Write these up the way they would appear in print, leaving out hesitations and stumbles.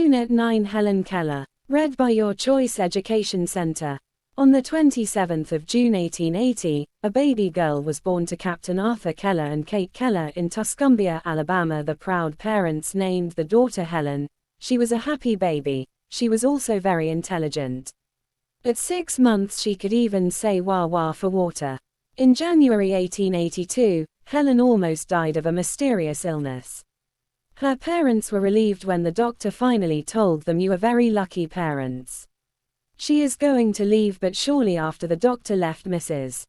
Unit 9 Helen Keller. Read by Your Choice Education Center. On the 27th of June 1880, a baby girl was born to Captain Arthur Keller and Kate Keller in Tuscumbia, Alabama. The proud parents named the daughter Helen. She was a happy baby. She was also very intelligent. At 6 months she could even say wah wah for water. In January 1882, Helen almost died of a mysterious illness. Her parents were relieved when the doctor finally told them, "You are very lucky parents. She is going to leave." But shortly after the doctor left, Mrs.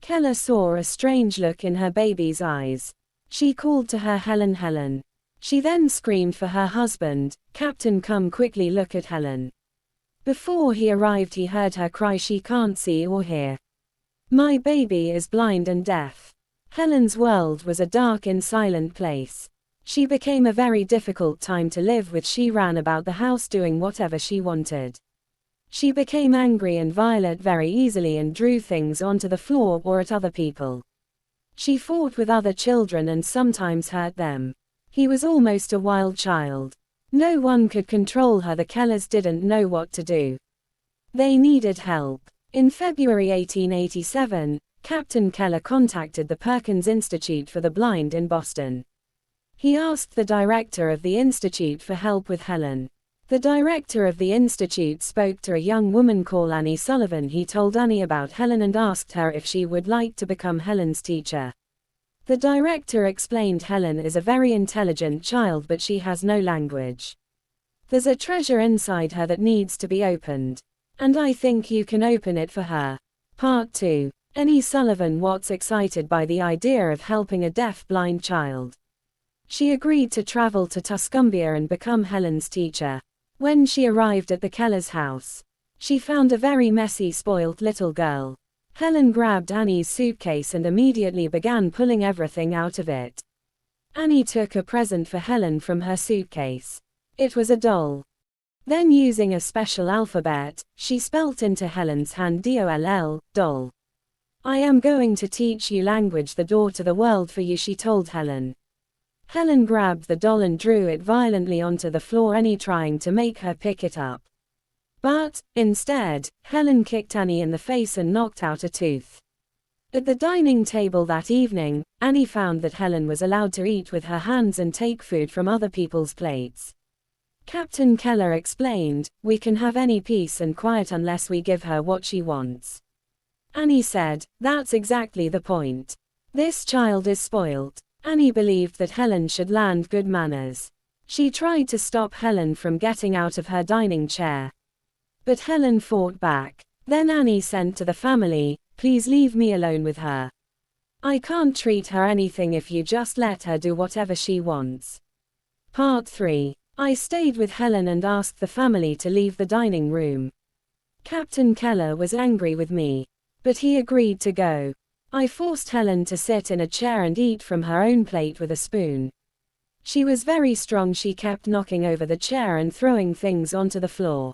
Keller saw a strange look in her baby's eyes. She called to her, "Helen, Helen." She then screamed for her husband, "Captain, come quickly, look at Helen." Before he arrived he heard her cry, "She can't see or hear. My baby is blind and deaf." Helen's world was a dark and silent place. She became a very difficult time to live with. She ran about the house doing whatever she wanted. She became angry and violent very easily and drew things onto the floor or at other people. She fought with other children and sometimes hurt them. He was almost a wild child. No one could control her. The Kellers didn't know what to do. They needed help. In February 1887, Captain Keller contacted the Perkins Institute for the Blind in Boston. He asked the director of the institute for help with Helen. The director of the institute spoke to a young woman called Annie Sullivan. He told Annie about Helen and asked her if she would like to become Helen's teacher. The director explained Helen is a very intelligent child, but she has no language. There's a treasure inside her that needs to be opened. And I think you can open it for her. Part 2. Annie Sullivan was excited by the idea of helping a deaf-blind child. She agreed to travel to Tuscumbia and become Helen's teacher. When she arrived at the Kellers' house, she found a very messy, spoilt little girl. Helen grabbed Annie's suitcase and immediately began pulling everything out of it. Annie took a present for Helen from her suitcase. It was a doll. Then, using a special alphabet, she spelt into Helen's hand DOLL, doll. "I am going to teach you language, the door to the world for you," she told Helen. Helen grabbed the doll and drew it violently onto the floor, Annie trying to make her pick it up. But, instead, Helen kicked Annie in the face and knocked out a tooth. At the dining table that evening, Annie found that Helen was allowed to eat with her hands and take food from other people's plates. Captain Keller explained, "We can have any peace and quiet unless we give her what she wants." Annie said, "That's exactly the point. This child is spoilt." Annie believed that Helen should learn good manners. She tried to stop Helen from getting out of her dining chair. But Helen fought back. Then Annie sent to the family, "Please leave me alone with her. I can't treat her anything if you just let her do whatever she wants." Part 3. I stayed with Helen and asked the family to leave the dining room. Captain Keller was angry with me, but he agreed to go. I forced Helen to sit in a chair and eat from her own plate with a spoon. She was very strong. She kept knocking over the chair and throwing things onto the floor.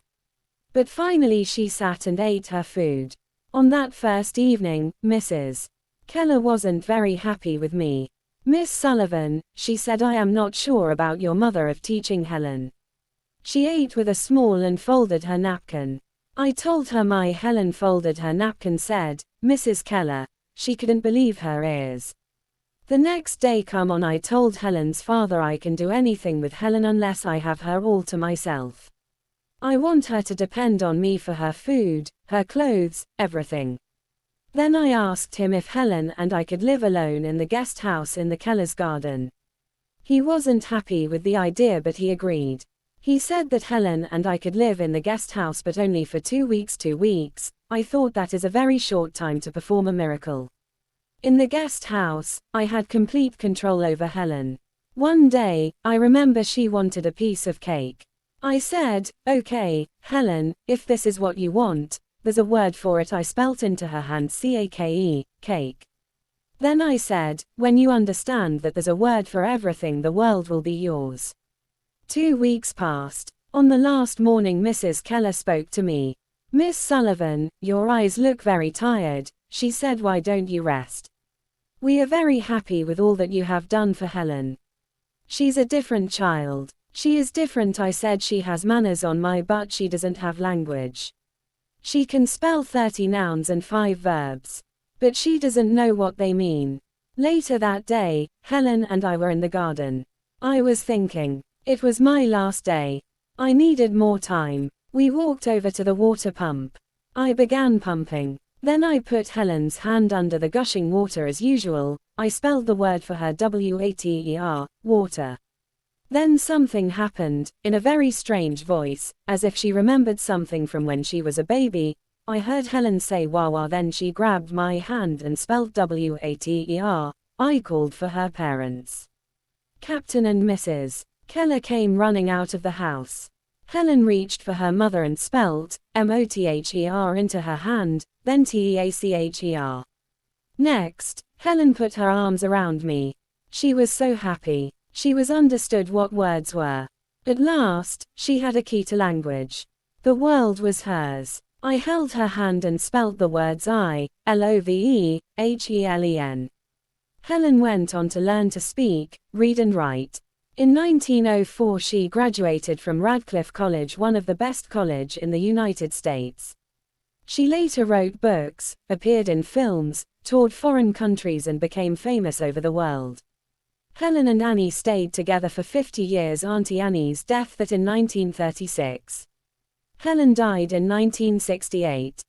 But finally she sat and ate her food. On that first evening, Mrs. Keller wasn't very happy with me. "Miss Sullivan," she said, "I am not sure about your mother of teaching Helen." She ate with a small and folded her napkin. I told her my Helen folded her napkin, said Mrs. Keller. She couldn't believe her ears. The next day come on, I told Helen's father I can do anything with Helen unless I have her all to myself. I want her to depend on me for her food, her clothes, everything. Then I asked him if Helen and I could live alone in the guest house in the Keller's garden. He wasn't happy with the idea, but he agreed. He said that Helen and I could live in the guest house, but only for 2 weeks. 2 weeks, I thought that is a very short time to perform a miracle. In the guest house, I had complete control over Helen. One day, I remember she wanted a piece of cake. I said, "Okay, Helen, if this is what you want, there's a word for it." I spelt into her hand CAKE, cake. Then I said, "When you understand that there's a word for everything, the world will be yours." 2 weeks passed. On the last morning Mrs. Keller spoke to me. "Miss Sullivan, your eyes look very tired," she said. "Why don't you rest? We are very happy with all that you have done for Helen. She's a different child. She is different, I said. She has manners on my but she doesn't have language. She can spell 30 nouns and 5 verbs. But she doesn't know what they mean. Later that day, Helen and I were in the garden. I was thinking. It was my last day. I needed more time. We walked over to the water pump. I began pumping. Then I put Helen's hand under the gushing water as usual. I spelled the word for her water, water. Then something happened, in a very strange voice, as if she remembered something from when she was a baby. I heard Helen say Wawa, then she grabbed my hand and spelled water. I called for her parents. Captain and Mrs. Keller came running out of the house. Helen reached for her mother and spelled mother into her hand, then teacher. Next, Helen put her arms around me. She was so happy. She was understood what words were. At last, she had a key to language. The world was hers. I held her hand and spelt the words I-L-O-V-E-H-E-L-E-N. Helen went on to learn to speak, read and write. In 1904 she graduated from Radcliffe College, one of the best college in the United States. She later wrote books, appeared in films, toured foreign countries and became famous over the world. Helen and Annie stayed together for 50 years. Auntie Annie's death that in 1936. Helen died in 1968.